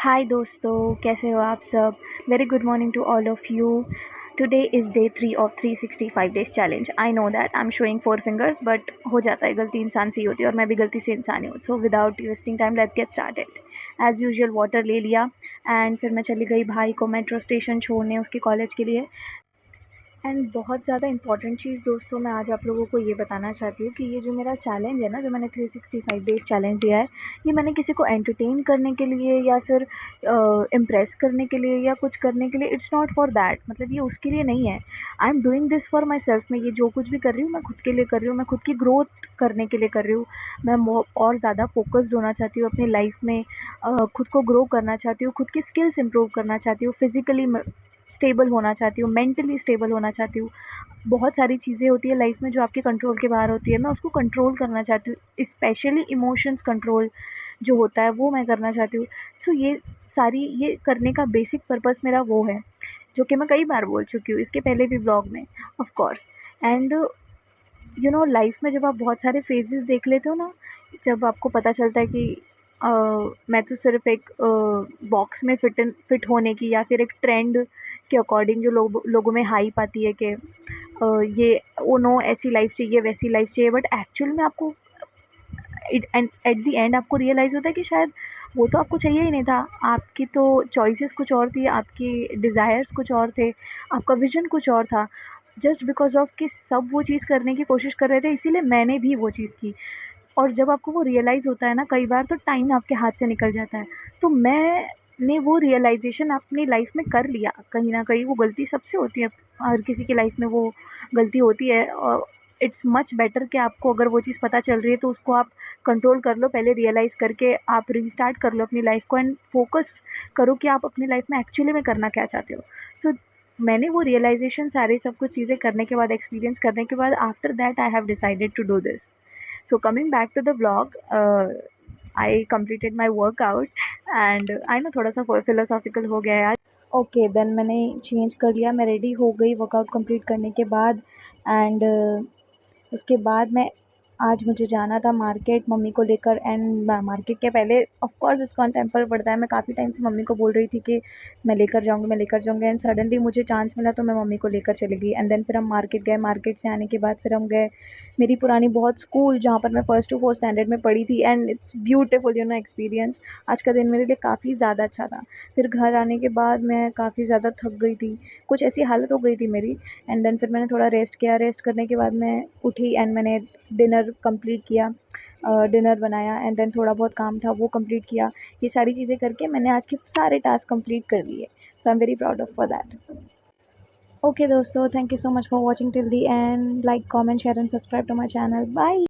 हाय दोस्तों, कैसे हो आप सब। Very good morning to all of you. Today is day 3 of 365 days challenge. I know that I am showing 4 fingers, but हो जाता है, गलती इंसान से ही होती है और मैं भी गलती से इंसान ही हूँ। So without wasting time let's get started. As usual water ले लिया एंड फिर मैं चली गई भाई को मेट्रो स्टेशन छोड़ने उसके कॉलेज के लिए। एंड बहुत ज़्यादा इंपॉर्टेंट चीज़ दोस्तों, मैं आज आप लोगों को ये बताना चाहती हूँ कि ये जो मेरा चैलेंज है ना, जो मैंने 365 डेज़ चैलेंज दिया है, ये मैंने किसी को एंटरटेन करने के लिए या फिर इम्प्रेस करने के लिए या कुछ करने के लिए, इट्स नॉट फॉर दैट। मतलब ये उसके लिए नहीं है। I am doing this for my self. मैं ये जो कुछ भी कर रही हूँ मैं खुद के लिए कर रही हूँ, मैं खुद की ग्रोथ करने के लिए कर रही हूँ। मैं और ज़्यादा फोकस्ड होना चाहती हूँ अपनी लाइफ में, खुद को ग्रो करना चाहती हूँ, खुद की स्किल्स इंप्रूव करना चाहती हूँ, फिज़िकली स्टेबल होना चाहती हूँ, मेंटली स्टेबल होना चाहती हूँ। बहुत सारी चीज़ें होती है लाइफ में जो आपके कंट्रोल के बाहर होती है, मैं उसको कंट्रोल करना चाहती हूँ। स्पेशली इमोशंस कंट्रोल जो होता है वो मैं करना चाहती हूँ। सो ये करने का बेसिक पर्पस मेरा वो है, जो कि मैं कई बार बोल चुकी हूँ इसके पहले भी ब्लॉग में, of course. And you know, life में जब आप बहुत सारे फेजेस देख लेते हो ना, जब आपको पता चलता है कि मैं तो सिर्फ एक बॉक्स में फिट होने की या फिर एक ट्रेंड के अकॉर्डिंग जो लोगों में हाइप आती है कि ये ओ नो ऐसी लाइफ चाहिए वैसी लाइफ चाहिए, बट एक्चुअल में आपको एट द एंड आपको रियलाइज़ होता है कि शायद वो तो आपको चाहिए ही नहीं था। आपकी तो चॉइसेस कुछ और थी, आपकी डिज़ायर्स कुछ और थे, आपका विज़न कुछ और था। जस्ट बिकॉज़ ऑफ कि सब वो चीज़ करने की कोशिश कर रहे थे, इसीलिए मैंने भी वो चीज़ की। और जब आपको वो रियलाइज़ होता है ना, कई बार तो टाइम आपके हाथ से निकल जाता है। तो मैंने वो रियलाइज़ेशन अपनी लाइफ़ में कर लिया। कहीं न कहीं वो गलती सबसे होती है, हर किसी की लाइफ़ में वो गलती होती है। और इट्स मच बेटर कि आपको अगर वो चीज़ पता चल रही है तो उसको आप कंट्रोल कर लो, पहले रियलाइज़ करके आप रीस्टार्ट कर लो अपनी लाइफ़ को एंड फ़ोकस करो कि आप अपनी लाइफ़ में एक्चुअली में करना क्या चाहते हो। सो मैंने वो रियलाइज़ेशन सारी सब कुछ चीज़ें करने के बाद, एक्सपीरियंस करने के बाद, after that I have decided to do this. So coming back to the vlog, I completed my workout and I know थोड़ा सा philosophical हो गया है आज। ओके देन मैंने चेंज कर लिया, मैं रेडी हो गई वर्कआउट कंप्लीट करने के बाद। एंड उसके बाद मैं आज मुझे जाना था मार्केट मम्मी को लेकर। एंड मार्केट के पहले ऑफ कोर्स इस्कॉन टेम्पल पड़ता है। मैं काफ़ी टाइम से मम्मी को बोल रही थी कि मैं लेकर जाऊँगी, मैं लेकर जाऊँगी। एंड सडनली मुझे चांस मिला तो मैं मम्मी को लेकर चली गई। एंड देन फिर हम मार्केट गए। मार्केट से आने के बाद फिर हम गए मेरी पुरानी बहुत स्कूल, जहाँ पर मैं फर्स्ट टू फोर्थ स्टैंडर्ड में पढ़ी थी। And it's beautiful you know experience. आज का दिन मेरे लिए काफ़ी ज़्यादा अच्छा था। फिर घर आने के बाद मैं काफ़ी ज़्यादा थक गई थी, कुछ ऐसी हालत हो गई थी मेरी। एंड देन फिर मैंने थोड़ा रेस्ट किया। रेस्ट करने के बाद मैं उठी एंड मैंने डिनर कंप्लीट किया, डिनर बनाया। एंड देन थोड़ा बहुत काम था वो कंप्लीट किया। ये सारी चीज़ें करके मैंने आज के सारे टास्क कंप्लीट कर लिए। So I am very proud of for that. Okay दोस्तों, thank you so much for watching till the end. Like, comment, share and subscribe to my channel. Bye.